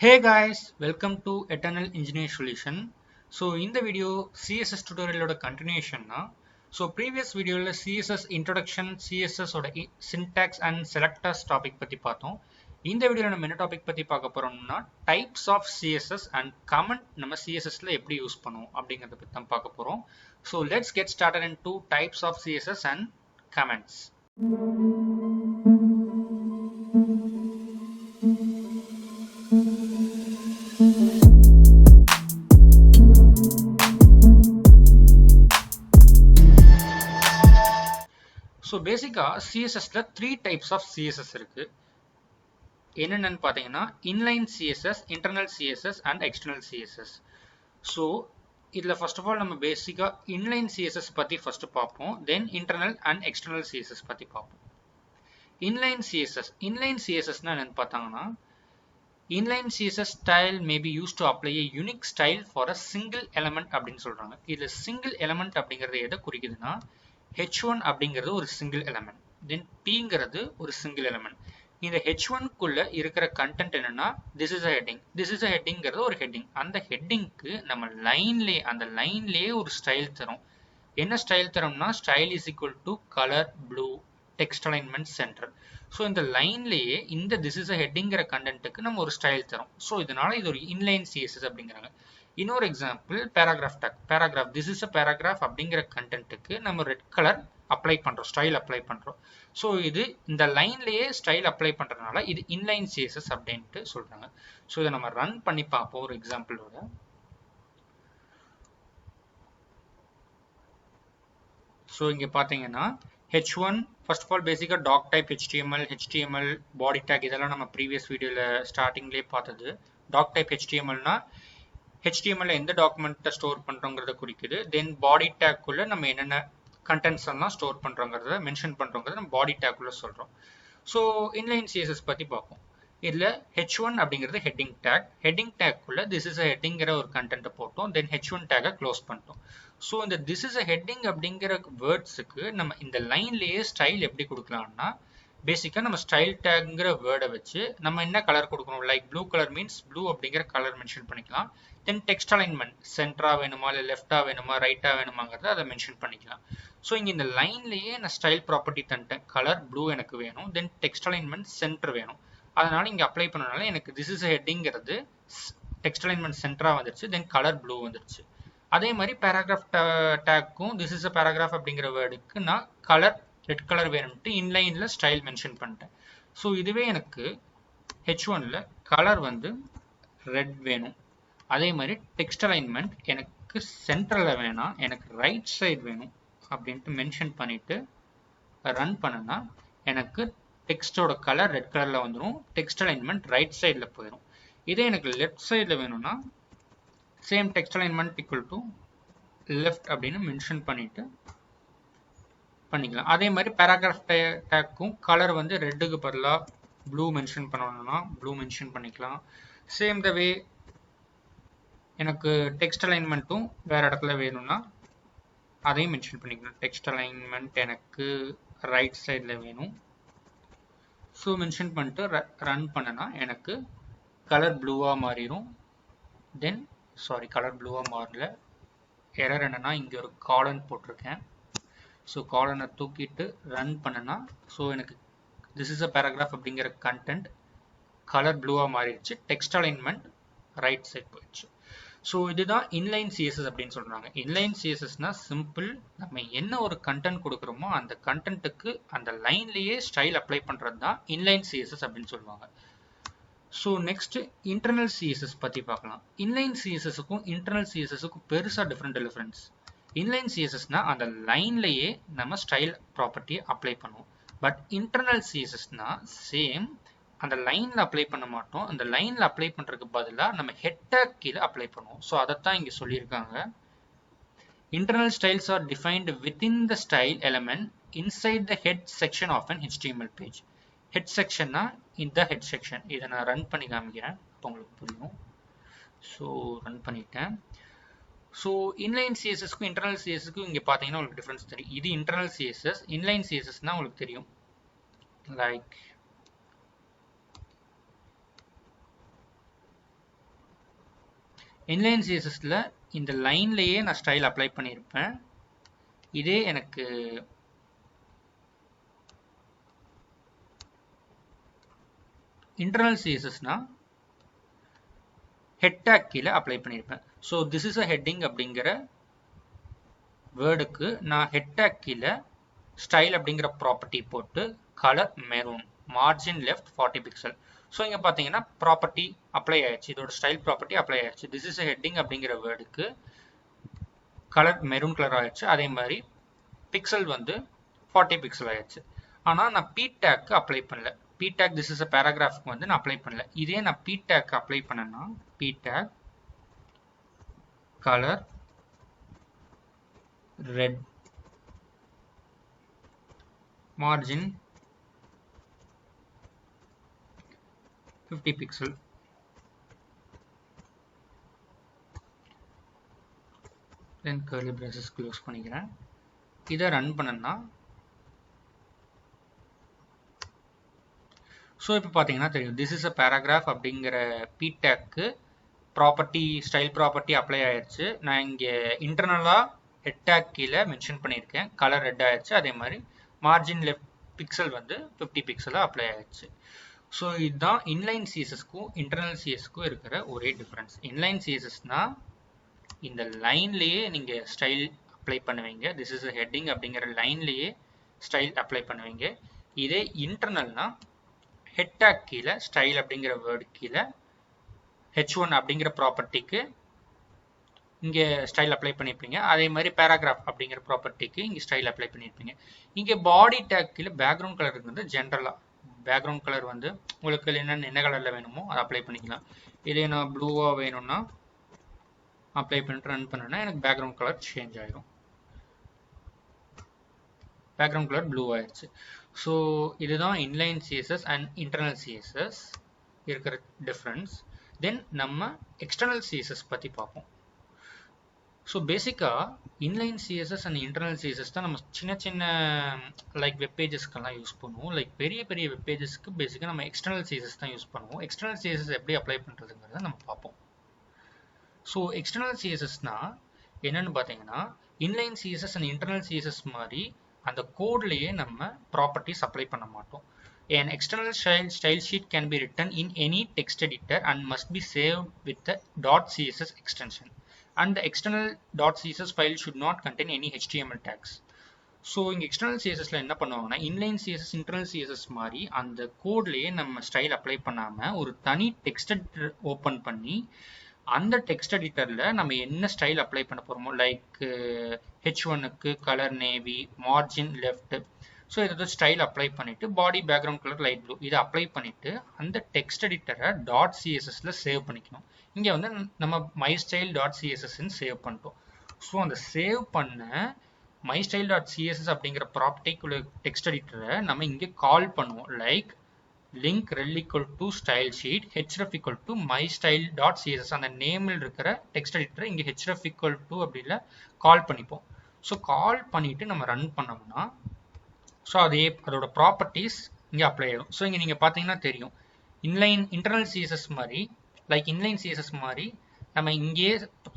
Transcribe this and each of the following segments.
Hey guys, welcome to Eternal Engineer Solution. So in the video CSS tutorial continuation previous video CSS introduction, CSS syntax and selectors topic பத்தி பார்த்தோம். இந்த வீடியோல நம்ம என்ன topic பத்தி பார்க்க போறோம்னா types of CSS and comment நம்ம CSSல எப்படி யூஸ் பண்ணுவோம் அப்படிங்கறத பத்தி தான் பார்க்க போறோம். So let's get started into types of CSS and comments. So basically CSS ல 3 types of CSS இருக்கு. என்னென்னு பாத்தீங்கன்னா inline CSS, internal CSS and external CSS. So இதுல first of all நம்ம பேசிக்கா inline CSS பத்தி first பார்ப்போம். Then internal and external CSS பத்தி பார்ப்போம். Inline CSS னா என்னன்னு பார்த்தாங்கன்னா inline CSS style may be used to apply a unique style for a single element அப்படின்னு சொல்றாங்க. இதுல single element அப்படிங்கிறது எதை குறிக்குதுன்னா h1 அப்படிங்கிறது ஒரு single element. Then pங்கிறது ஒரு single element. இந்த h1 குள்ள இருக்கிற content என்னன்னா this is a heading. This is a headingங்கிறது ஒரு heading. அந்த headingக்கு நம்ம அந்த லைன்லயே ஒரு ஸ்டைல் தரும். என்ன style தரோம்னா style is equal to color blue text alignment center. So இந்த லைன்லயே இந்த this is a headingங்கிற கண்டென்ட்க்கு நம்ம ஒரு ஸ்டைல் தரோம். So இதனால இது ஒரு inline CSS அப்படிங்கிறாங்க. இன்னொரு example paragraph tag. Paragraph this is a paragraph அப்படிங்கிற கண்டென்ட்க்கு நம்ம ரெட் கலர் அப்ளை பண்றோம், ஸ்டைல் அப்ளை பண்றோம். So இது இந்த லைன்லயே ஸ்டைல் அப்ளை பண்றதுனால இது inline CSS அப்படின்ட்டு சொல்றாங்க. So இதை நம்ம ரன் பண்ணி பார்ப்போம் ஒரு எக்ஸாம்பிளோட. So இங்க பாத்தீங்கன்னா h1 first of all basic doc type HTML body tag இதெல்லாம் நம்ம previous வீடியோல ஸ்டார்டிங்லயே பார்த்தது. doc type HTML னா HTML எந்த டாக்குமெண்ட்டை ஸ்டோர் பண்றோங்கிறத குறிக்குது. தென் பாடி டேக் குள்ள நம்ம என்னென்ன கண்டென்ட்ஸ் எல்லாம் ஸ்டோர் பண்றோங்கிறத மென்ஷன் பண்றோங்கிறத நம்ம பாடி டேக் குள்ள சொல்றோம். ஸோ இன்லைன் CSS பத்தி பார்ப்போம். இதுல h1 அப்படிங்கிறது ஹெட்டிங் டேக். ஹெட்டிங் டேக் குள்ள this is a headingங்கிற ஒரு கண்டென்ட்டை போட்டோம். தென் h1 டேக்கை க்ளோஸ் பண்ணிட்டோம். ஸோ இந்த this is a heading அப்படிங்கிற வேர்ட்ஸுக்கு நம்ம இந்த லைன்லயே ஸ்டைல் எப்படி கொடுக்கலாம்னா பேசிக்கா நம்ம ஸ்டைல் டேக்ங்கிற வேர்டை வச்சு நம்ம என்ன கலர் கொடுக்கணும், like blue colour means blue அப்படிங்கிற கலர் மென்ஷன் பண்ணிக்கலாம். தென் டெக்ஸ்ட் அலைன்மெண்ட் சென்டரா வேணுமா இல்லை லெஃப்டா வேணுமா ரைட்டா வேணுமாங்கிறத அதை மென்ஷன் பண்ணிக்கலாம். ஸோ இங்கே இந்த லைன்லயே நான் ஸ்டைல் ப்ராப்பர்ட்டி தந்துட்டேன், கலர் ப்ளூ எனக்கு வேணும், தென் டெக்ஸ்ட் அலைன்மெண்ட் சென்டர் வேணும். அதனால இங்கே அப்ளை பண்ணனால எனக்கு திஸ் இஸ் ஹெட்டிங்கிறது டெக்ஸ்ட் அலைன்மெண்ட் சென்டரா வந்துருச்சு, தென் கலர் ப்ளூ வந்துருச்சு. அதே மாதிரி பேராகிராஃப் டேக்கும் திஸ் இஸ் அ பேராகிராஃப் அப்படிங்கிற வேர்டுக்கு நான் கலர் ரெட் கலர் வேணும்ட்டு இன்லைன்ல ஸ்டைல் மென்ஷன் பண்ணிட்டேன். ஸோ இதுவே எனக்கு h1ல கலர் வந்து ரெட் வேணும். அதே மாதிரி டெக்ஸ்ட் அலைன்மெண்ட் எனக்கு சென்டர்ல வேணாம், எனக்கு ரைட் சைடு வேணும் அப்படின்ட்டு மென்ஷன் பண்ணிட்டு ரன் பண்ணனா எனக்கு டெக்ஸ்டோட கலர் ரெட் கலர்ல வந்துடும், டெக்ஸ்ட் அலைன்மெண்ட் ரைட் சைடில் போயிடும். இதே எனக்கு லெஃப்ட் சைடில் வேணும்னா same text alignment equal to left அப்படின்னு மென்ஷன் பண்ணிட்டு பண்ணிக்கலாம். அதே மாதிரி பேராகிராஃப் டேக்கும் கலர் வந்து ரெட்டுக்கு பதிலாக ப்ளூ மென்ஷன் பண்ணணும்னா ப்ளூ மென்ஷன் பண்ணிக்கலாம். சேம் த வே எனக்கு டெக்ஸ்ட் அலைன்மெண்ட்டும் வேற இடத்துல வேணும்னா அதையும் மென்ஷன் பண்ணிக்கலாம். டெக்ஸ்ட் அலைன்மெண்ட் எனக்கு ரைட் சைடில் வேணும். ஸோ மென்ஷன் பண்ணிட்டு ரன் பண்ணனா எனக்கு கலர் ப்ளூவாக மாறிடும். தென் கலர் ப்ளூவாக மாறல, எரர் என்னன்னா இங்கே ஒரு காலன் போட்டிருக்கேன். ஸோ காலனை தூக்கிட்டு ரன் பண்ணனா ஸோ எனக்கு திஸ் இஸ் அ பேராகிராஃப் அப்படிங்கிற கண்டென்ட் கலர் ப்ளூவாக மாறிடுச்சு, டெக்ஸ்ட் அலைன்மெண்ட் ரைட் சைட் போயிடுச்சு. ஸோ இதுதான் இன்லைன் CSS அப்படின்னு சொல்றாங்க. இன்லைன் CSSனா சிம்பிள், நம்ம என்ன ஒரு கண்டென்ட் கொடுக்குறோமோ அந்த கண்டென்ட்டுக்கு அந்த லைன்லயே ஸ்டைல் அப்ளை பண்றது தான் இன்லைன் CSS அப்படின்னு சொல்லுவாங்க. ஸோ நெக்ஸ்ட் இன்டர்னல் CSS பத்தி பார்க்கலாம். இன்லைன் CSSக்கும் இன்டர்னல் CSSக்கும் பெருசா டிஃபரன்ஸ். இன்லைன் CSSனா அந்த லைன்லயே நம்ம ஸ்டைல் ப்ராப்பர்ட்டியை அப்ளை பண்ணுவோம். பட் இன்டர்னல் CSSனா சேம் அந்த லைன்ல அப்ளை பண்ண மாட்டோம், அந்த லைன்ல அப்ளை பண்றதுக்கு பதிலாக நம்ம ஹெட்டர் கீழே அப்ளை பண்ணுவோம். ஸோ அதைத்தான் இங்க சொல்லியிருக்காங்க. Internal styles are defined within the style element inside the head section of an HTML page. Head செக்ஷன்னா இந்த ஹெட் செக்ஷன். இதை நான் ரன் பண்ணி காமிக்கிறேன், அப்போ உங்களுக்கு புரியும். ஸோ ரன் பண்ணிட்டேன். ஸோ இன்லைன் CSSக்கும் இன்டர்னல் CSSக்கும் இங்கே பார்த்தீங்கன்னா உங்களுக்கு டிஃப்ரென்ஸ் தெரியும். இது இன்டர்னல் CSS, இன்லைன் CSSனா உங்களுக்கு தெரியும், லைக் இன்லைன் சிஎஸ்எஸ்ல இந்த லைன்லயே நான் ஸ்டைல் அப்ளை பண்ணியிருப்பேன். இதே எனக்கு இன்டர்னல் சிஎஸ்எஸ்னா ஹெட் டேக் கீழே அப்ளை பண்ணியிருப்பேன். So this is a heading அப்படிங்கிற வேர்டுக்கு நான் ஹெட் டேக் கீழே ஸ்டைல் அப்படிங்கிற ப்ராப்பர்ட்டி போட்டு colour maroon, margin left 40 pixel. So இங்கே பார்த்தீங்கன்னா ப்ராப்பர்ட்டி அப்ளை ஆயிடுச்சு, இதோட ஸ்டைல் ப்ராப்பர்ட்டி அப்ளை ஆயிடுச்சு. திஸ் இஸ் அ ஹெட்டிங் அப்படிங்கிற வேர்டுக்கு கலர் மெரூன் கலர் ஆயிடுச்சு. அதே மாதிரி பிக்சல் வந்து 40 பிக்சல் ஆயிடுச்சு. ஆனால் நான் பி டேக்கு அப்ளை பண்ணல. P tag this is a பேராகிராஃப்க்கு வந்து நான் அப்ளை பண்ணல. இதே நான் பி டேக்கு அப்ளை பண்ணேன்னா P tag colour red, margin 50 pixel, then curly braces close பண்ணிக்கிறேன். இதை ரன் பண்ணனா ஸோ இப்போ பார்த்தீங்கன்னா தெரியும், திஸ் இஸ் அ பேராகிராஃப் அப்படிங்கிற பி டேக்கு ப்ராப்பர்ட்டி ஸ்டைல் ப்ராப்பர்ட்டி அப்ளை ஆயிடுச்சு. நான் இங்கே இன்டர்னலாக ஹெட் டேக் கீழே மென்ஷன் பண்ணியிருக்கேன், கலர் ரெட் ஆயிடுச்சு. அதே மாதிரி மார்ஜின் லெஃப்ட் பிக்சல் வந்து 50 பிக்சலாக அப்ளை ஆயிடுச்சு. ஸோ இதுதான் இன்லைன் சிஎஸ்எஸ்க்கும் இன்டர்னல் சிஎஸ்க்கும் இருக்கிற ஒரே டிஃப்ரென்ஸ். இன்லைன் சிஎஸ்எஸ்னா இந்த லைன்லேயே நீங்கள் ஸ்டைல் அப்ளை பண்ணுவீங்க. திஸ் இஸ் அ ஹெட்டிங் அப்படிங்கிற லைன்லேயே ஸ்டைல் அப்ளை பண்ணுவீங்க. இதே இன்டர்னல்னா ஹெட் டேக் கீழே ஸ்டைல் அப்படிங்கிற வேர்டு கீழே H1 அப்படிங்கிற ப்ராப்பர்ட்டிக்கு இங்கே ஸ்டைல் அப்ளை பண்ணியிருப்பீங்க. அதே மாதிரி பேராகிராஃப் அப்படிங்கிற ப்ராப்பர்ட்டிக்கு இங்கே ஸ்டைல் அப்ளை பண்ணியிருப்பீங்க. இங்கே பாடி டேக் கீழே பேக்ரவுண்ட் கலர் வந்து ஜென்ரலாக பேக்ரவுண்ட் கலர் வந்து உங்களுக்கு என்ன கலரில் வேணுமோ அதை அப்ளை பண்ணிக்கலாம். இதே நான் ப்ளூவாக வேணும்னா அப்ளை பண்ணிட்டு ரன் பண்ணேன்னா எனக்கு பேக்ரவுண்ட் கலர் சேஞ்ச் ஆகிடும். பேக்ரவுண்ட் கலர் ப்ளூ ஆயிடுச்சு. ஸோ இதுதான் inline CSS and internal CSS இருக்கிற டிஃப்ரென்ஸ். தென் நம்ம எக்ஸ்டர்னல் சிஎஸ்எஸ் பற்றி பார்ப்போம். ஸோ பேசிக்காக inline CSS and internal CSS தான் நம்ம சின்ன சின்ன லைக் வெப்பேஜஸ்க்கெல்லாம் யூஸ் பண்ணுவோம். லைக் பெரிய பெரிய வெப்பேஜஸ்க்கு பேசிக்காக நம்ம எக்ஸ்டர்னல் சிஎஸ்எஸ் தான் யூஸ் பண்ணுவோம். எக்ஸ்டர்னல் சிஎஸ்எஸ் எப்படி அப்ளை பண்ணுறதுங்கிறத நம்ம பார்ப்போம். ஸோ எக்ஸ்டர்னல் சிஎஸ்எஸ்னா என்னன்னு பார்த்தீங்கன்னா inline CSS and internal CSS மாதிரி அந்த கோட்லேயே நம்ம ப்ராப்பர்ட்டிஸ் அப்ளை பண்ண மாட்டோம். An external style sheet can be written in any text editor and must be saved with the .css extension. And the external .css file should not contain any HTML tags. So இங்கே external சிஎஸ்எஸ்ல என்ன பண்ணுவாங்கன்னா inline CSS internal CSS மாதிரி அந்த கோட்லேயே நம்ம style apply பண்ணாமல் ஒரு தனி text editor open பண்ணி அந்த டெக்ஸ்ட் எடிட்டரில் நம்ம என்ன ஸ்டைல் அப்ளை பண்ண போகிறோமோ லைக் H1க்கு colour navy, margin left, so இதை ஸ்டைல் அப்ளை பண்ணிவிட்டு body background colour light blue இதை அப்ளை பண்ணிவிட்டு அந்த டெக்ஸ்ட் எடிட்டரை .cssல சேவ் பண்ணிக்கணும். இங்கே வந்து நம்ம mystyle.cssன்னு சேவ் பண்ணிட்டோம். ஸோ அந்த சேவ் பண்ண mystyle.css அப்படிங்கிற ப்ராப்பர்ட்டிக்குள்ள டெக்ஸ்ட் எடிட்டரை நம்ம இங்கே கால் பண்ணுவோம். Like link rel = style sheet href = mystyle.css அந்த நேமில் இருக்கிற டெக்ஸ்ட் எடிட்டரை இங்கே href = அப்படில கால் பண்ணிப்போம். ஸோ கால் பண்ணிவிட்டு நம்ம ரன் பண்ணோம்னா ஸோ அதோட ப்ராப்பர்ட்டிஸ் இங்கே அப்ளை ஆகிடும். ஸோ இங்கே நீங்கள் பார்த்தீங்கன்னா தெரியும் இன்டர்னல் சிஎஸ்எஸ் மாதிரி லைக் இன்லைன் சிஎஸ்எஸ் மாதிரி நம்ம இங்கேயே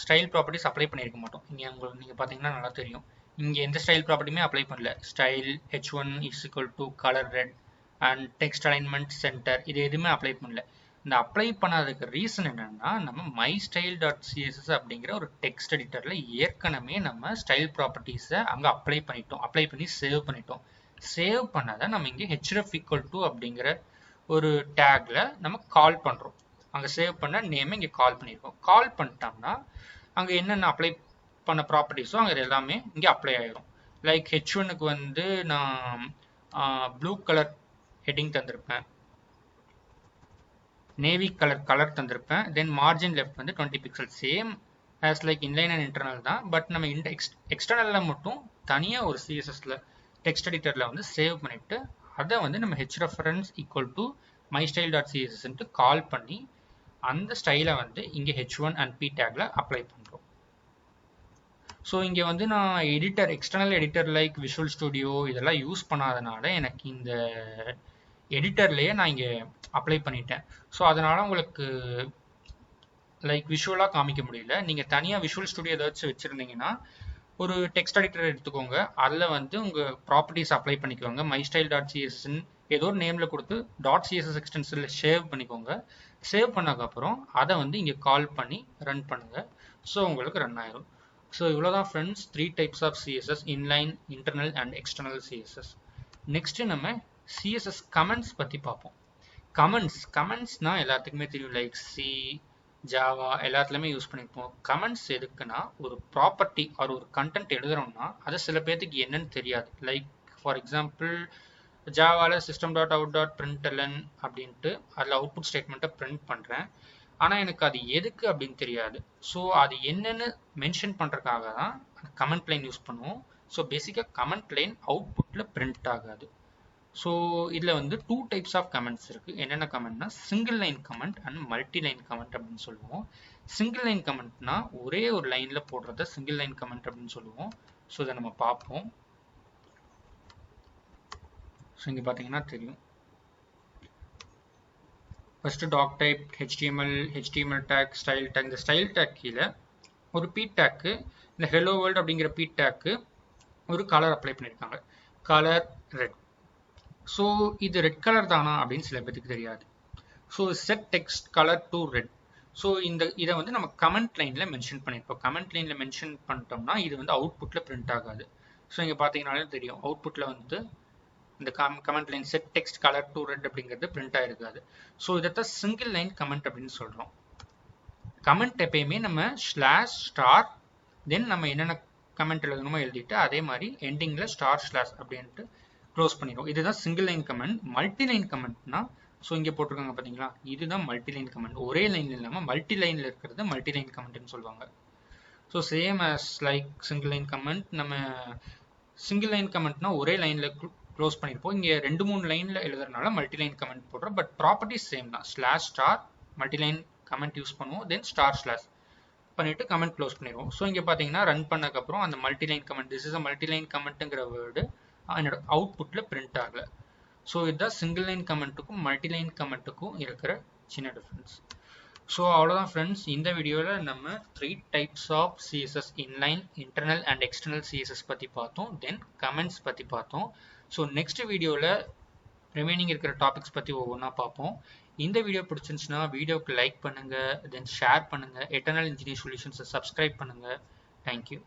ஸ்டைல் ப்ராப்பர்ட்டிஸ் அப்ளை பண்ணியிருக்க மாட்டோம். இங்கே உங்களுக்கு நீங்கள் பார்த்தீங்கன்னா நல்லா தெரியும் இங்கே எந்த ஸ்டைல் ப்ராப்பர்ட்டியுமே அப்ளை பண்ணல. Style H1 = colour red and text alignment centre இது எதுவுமே அப்ளை பண்ணல. இந்த அப்ளை பண்ணாததுக்கு ரீசன் என்னன்னா நம்ம mystyle.css அப்படிங்கிற ஒரு டெக்ஸ்ட் எடிட்டர்ல ஏற்கனவே நம்ம ஸ்டைல் ப்ராப்பர்ட்டிஸை அங்கே அப்ளை பண்ணி சேவ் பண்ணிட்டோம். சேவ் பண்ணதை நம்ம இங்கே href = அப்படிங்கிற ஒரு டேக்ல நம்ம கால் பண்ணுறோம். அங்கே சேவ் பண்ண நேமை இங்கே கால் பண்ணியிருக்கோம். கால் பண்ணிட்டோம்னா அங்கே என்னென்ன அப்ளை பண்ண ப்ராப்பர்ட்டிஸோ அங்கே எல்லாமே இங்கே அப்ளை ஆகிடும். லைக் H1க்கு வந்து நான் ப்ளூ கலர் ஹெட்டிங் தந்திருப்பேன், நேவி கலர் தந்திருப்பேன். தென் மார்ஜின் லெஃப்ட் வந்து 20 pixel same as like inline and internal தான். பட் நம்ம எக்ஸ்டர்னலில் மட்டும் தனியாக ஒரு சிஎஸ்எஸ்ல டெக்ஸ்ட் எடிட்டரில் வந்து சேவ் பண்ணிவிட்டு அதை வந்து நம்ம href = mystyle.css கால் பண்ணி அந்த ஸ்டைலை வந்து இங்கே H1 அண்ட் P டேக்ல அப்ளை பண்ணுறோம். ஸோ இங்கே வந்து நான் external editor like visual studio இதெல்லாம் யூஸ் பண்ணாதனால எனக்கு இந்த எடிட்டர்லேயே நான் இங்கே அப்ளை பண்ணிட்டேன். ஸோ அதனால் உங்களுக்கு லைக் விஷுவலாக காமிக்க முடியல. நீங்கள் தனியாக விஷுவல் ஸ்டுடியோ ஏதாச்சும் வச்சுருந்தீங்கன்னா ஒரு டெக்ஸ்ட் எடிட்டர் எடுத்துக்கோங்க. அதில் வந்து உங்கள் ப்ராப்பர்ட்டிஸ் அப்ளை பண்ணிக்கோங்க. mystyle.cssன்னு ஏதோ ஒரு நேமில் கொடுத்து .css எக்ஸ்டென்ஷனில் சேவ் பண்ணிக்கோங்க. சேவ் பண்ணதுக்கப்புறம் அதை வந்து இங்கே கால் பண்ணி ரன் பண்ணுங்கள். ஸோ உங்களுக்கு ரன் ஆயிரும். ஸோ இவ்வளோதான் friends, 3 types of CSS: inline, internal and external CSS. Next நம்ம CSS கமெண்ட்ஸ் பற்றி பார்ப்போம். கமெண்ட்ஸ்னா எல்லாத்துக்குமே தெரியும். லைக் சி, ஜாவா எல்லாத்துலேயுமே யூஸ் பண்ணியிருப்போம். கமெண்ட்ஸ் எதுக்குன்னா ஒரு ப்ராப்பர்ட்டி ஒரு கண்டென்ட் எழுதுறோம்னா அது சில பேர்த்துக்கு என்னன்னு தெரியாது. லைக் ஃபார் எக்ஸாம்பிள் ஜாவாவில் system.out.println அப்படின்ட்டு அதில் அவுட்புட் ஸ்டேட்மெண்ட்டை பிரிண்ட் பண்ணுறேன். ஆனால் எனக்கு அது எதுக்கு அப்படின்னு தெரியாது. ஸோ அது என்னன்னு மென்ஷன் பண்ணுறதுக்காக தான் கமெண்ட் லைன் யூஸ் பண்ணுவோம். ஸோ பேசிக்காக கமெண்ட் லைன் அவுட்புட்டில் பிரிண்ட் ஆகாது. ஸோ இதில் வந்து 2 types ஆஃப் கமெண்ட்ஸ் இருக்குது. என்னென்ன கமெண்ட்னா single line comment and multi line comment அப்படின்னு சொல்லுவோம். சிங்கிள் லைன் கமெண்ட்னா ஒரே ஒரு லைனில் போடுறத சிங்கிள் லைன் கமெண்ட் அப்படின்னு சொல்லுவோம். ஸோ இதை நம்ம பார்ப்போம். ஸோ இங்கே பார்த்தீங்கன்னா தெரியும். First doctype, HTML tag, style tag. இந்த ஸ்டைல் டேக் கீழே ஒரு பி டேக்கு, இந்த ஹெலோ வேர்ல்டு அப்படிங்கிற பி டேக்கு ஒரு கலர் அப்ளை பண்ணியிருக்காங்க. Colour red. ஸோ இது ரெட் கலர் தானா அப்படின்னு சில பேருக்கு தெரியாது. So set text colour to red. So இதை வந்து நம்ம கமெண்ட் லைனில் மென்ஷன் பண்ணியிருப்போம். கமெண்ட் லைனில் மென்ஷன் பண்ணிட்டோம்னா இது வந்து அவுட்புட்டில் பிரிண்ட் ஆகாது. ஸோ இங்கே பார்த்தீங்கன்னாலே தெரியும், அவுட்புட்டில் வந்து இந்த comment line set text colour to red அப்படிங்கிறது பிரிண்ட் ஆகிருக்காது. ஸோ இதைத்தான் சிங்கிள் லைன் கமெண்ட் அப்படின்னு சொல்கிறோம். கமெண்ட் எப்பயுமே நம்ம /* தென் நம்ம என்னென்ன கமெண்ட் எழுதணுமோ எழுதிட்டு அதே மாதிரி எண்டிங்கில் */ அப்படின்ட்டு க்ளோஸ் பண்ணிடுவோம். இதுதான் single line comment. Multi line கமெண்ட்னா ஸோ இங்கே போட்டிருக்காங்க பார்த்தீங்களா, இதுதான் மல்டி லைன் கமெண்ட். ஒரே லைனில் இல்லாமல் மல்டி லைனில் இருக்கிறது மல்டி லைன் கமெண்ட்னு சொல்லுவாங்க. So same as like single line comment. நம்ம சிங்கிள் லைன் கமெண்ட்னா ஒரே லைனில் க்ளோஸ் பண்ணியிருப்போம். இங்கே 2-3 லைனில் எழுதுறதுனால மல்டி லைன் கமெண்ட் போடுறோம். பட் ப்ராப்பர்ட்டிஸ் சேம் தான். /* மல்டி லைன் கமெண்ட் யூஸ் பண்ணுவோம். தென் */ பண்ணிட்டு கமெண்ட் க்ளோஸ் பண்ணிடுவோம். ஸோ இங்கே பார்த்தீங்கன்னா ரன் பண்ணக்கப்புறம் அந்த multi line comment, this is a multi line கமெண்ட்டுங்கிற வேர்டு என்னோட அவுட்புட்டில் பிரிண்ட் ஆகலை. ஸோ இதுதான் சிங்கிள் லைன் கமெண்ட்டுக்கும் மல்டி லைன் கமெண்ட்டுக்கும் இருக்கிற சின்ன டிஃப்ரென்ஸ். ஸோ அவ்வளோதான் ஃப்ரெண்ட்ஸ், இந்த வீடியோவில் நம்ம 3 types of CSS: inline, internal and external CSS பற்றி பார்த்தோம். தென் கமெண்ட்ஸ் பற்றி பார்த்தோம். ஸோ நெக்ஸ்ட் வீடியோவில் ரிமைனிங் இருக்கிற டாபிக்ஸ் பற்றி ஒவ்வொன்றா பார்ப்போம். இந்த வீடியோ பிடிச்சிருந்துச்சுன்னா வீடியோக்கு லைக் பண்ணுங்கள், தென் ஷேர் பண்ணுங்கள். எட்டர்னல் இன்ஜினியர் சொல்யூஷன்ஸை சப்ஸ்கிரைப் பண்ணுங்கள். தேங்க்யூ.